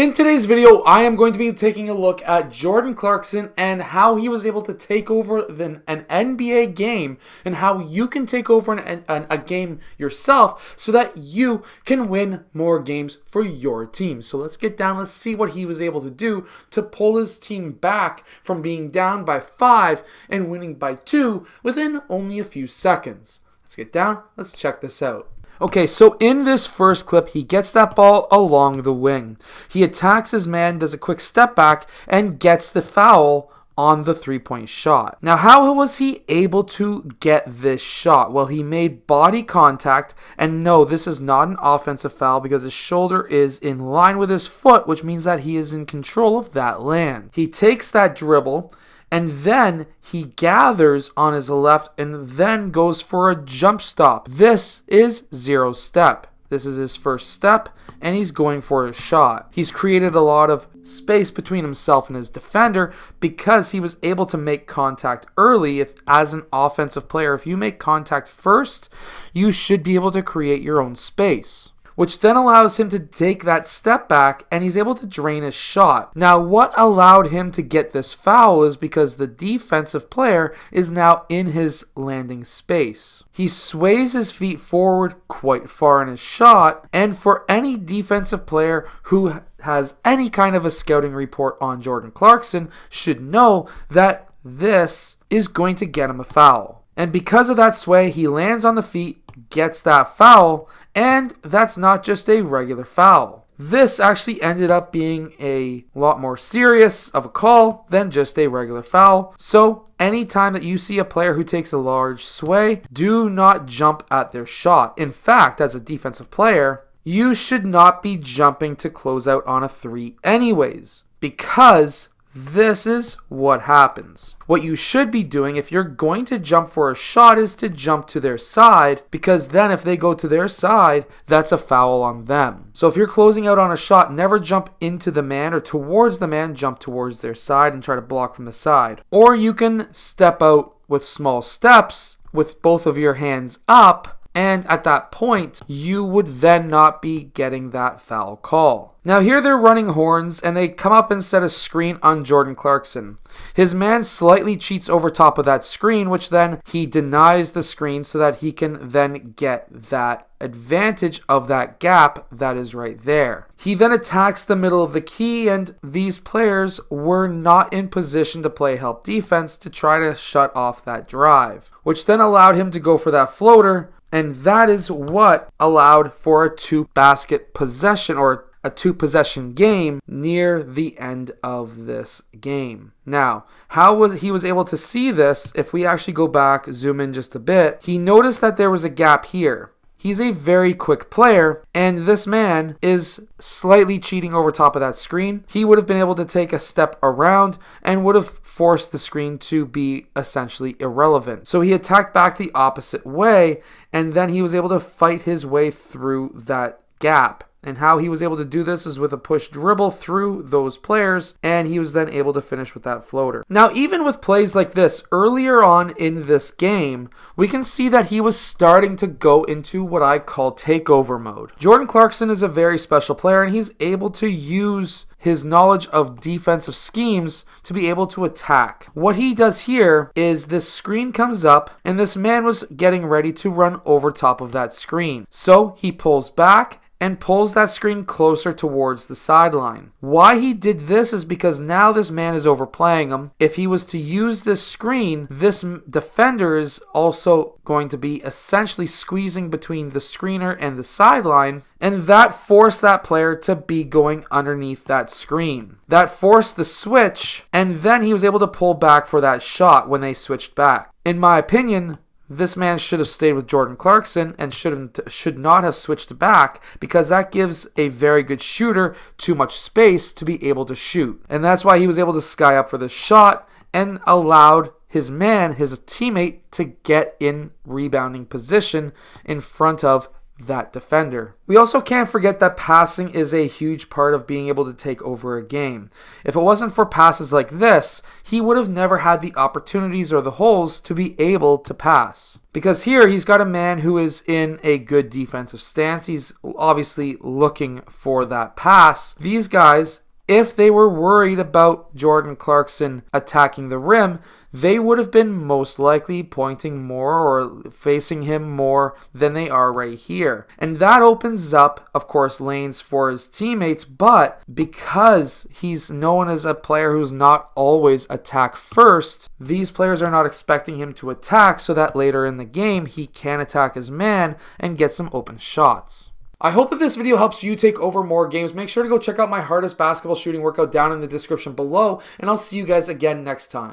In today's video, I am going to be taking a look at Jordan Clarkson and how he was able to take over an NBA game and how you can take over a game yourself so that you can win more games for your team. So let's get down. Let's see what he was able to do to pull his team back from being down by 5 and winning by 2 within only a few seconds. Let's get down. Let's check this out. Okay, so in this first clip, he gets that ball along the wing. He attacks his man, does a quick step back, and gets the foul on the three-point shot. Now, how was he able to get this shot? Well, he made body contact, and no, this is not an offensive foul because his shoulder is in line with his foot, which means that he is in control of that land. He takes that dribble, and then he gathers on his left and then goes for a jump stop. This is 0 step. This is his first step, and he's going for a shot. He's created a lot of space between himself and his defender because he was able to make contact early. As an offensive player, if you make contact first, you should be able to create your own space, which then allows him to take that step back and he's able to drain his shot. Now, what allowed him to get this foul is because the defensive player is now in his landing space. He sways his feet forward quite far in his shot, and for any defensive player who has any kind of a scouting report on Jordan Clarkson should know that this is going to get him a foul. And because of that sway, he lands on the feet, gets that foul, and that's not just a regular foul. This actually ended up being a lot more serious of a call than just a regular foul. So anytime that you see a player who takes a large sway, do not jump at their shot. In fact, as a defensive player, you should not be jumping to close out on a 3 anyways, because this is what happens. What you should be doing if you're going to jump for a shot is to jump to their side, because then if they go to their side, that's a foul on them. So if you're closing out on a shot, never jump into the man or towards the man, jump towards their side and try to block from the side. Or you can step out with small steps with both of your hands up, and at that point, you would then not be getting that foul call. Now here they're running horns, and they come up and set a screen on Jordan Clarkson. His man slightly cheats over top of that screen, which then he denies the screen so that he can then get that advantage of that gap that is right there. He then attacks the middle of the key, and these players were not in position to play help defense to try to shut off that drive, which then allowed him to go for that floater. And that is what allowed for a 2-basket possession or a 2-possession game near the end of this game. Now, how he was able to see this, if we actually go back, zoom in just a bit, he noticed that there was a gap here. He's a very quick player, and this man is slightly cheating over top of that screen. He would have been able to take a step around and would have forced the screen to be essentially irrelevant. So he attacked back the opposite way, and then he was able to fight his way through that gap. And how he was able to do this is with a push dribble through those players, and he was then able to finish with that floater. Now, even with plays like this, earlier on in this game, we can see that he was starting to go into what I call takeover mode. Jordan Clarkson is a very special player, and he's able to use his knowledge of defensive schemes to be able to attack. What he does here is this screen comes up, and this man was getting ready to run over top of that screen. So he pulls back and pulls that screen closer towards the sideline. Why he did this is because now this man is overplaying him. If he was to use this screen, this defender is also going to be essentially squeezing between the screener and the sideline, and that forced that player to be going underneath that screen. That forced the switch, and then he was able to pull back for that shot when they switched back. In my opinion, this man should have stayed with Jordan Clarkson and should not have switched back, because that gives a very good shooter too much space to be able to shoot. And that's why he was able to sky up for the shot and allowed his man, his teammate, to get in rebounding position in front of that defender. We also can't forget that passing is a huge part of being able to take over a game. If it wasn't for passes like this, he would have never had the opportunities or the holes to be able to pass. Because here he's got a man who is in a good defensive stance. He's obviously looking for that pass. These guys, if they were worried about Jordan Clarkson attacking the rim, they would have been most likely pointing more or facing him more than they are right here. And that opens up, of course, lanes for his teammates, but because he's known as a player who's not always attack first, these players are not expecting him to attack so that later in the game he can attack his man and get some open shots. I hope that this video helps you take over more games. Make sure to go check out my hardest basketball shooting workout down in the description below, and I'll see you guys again next time.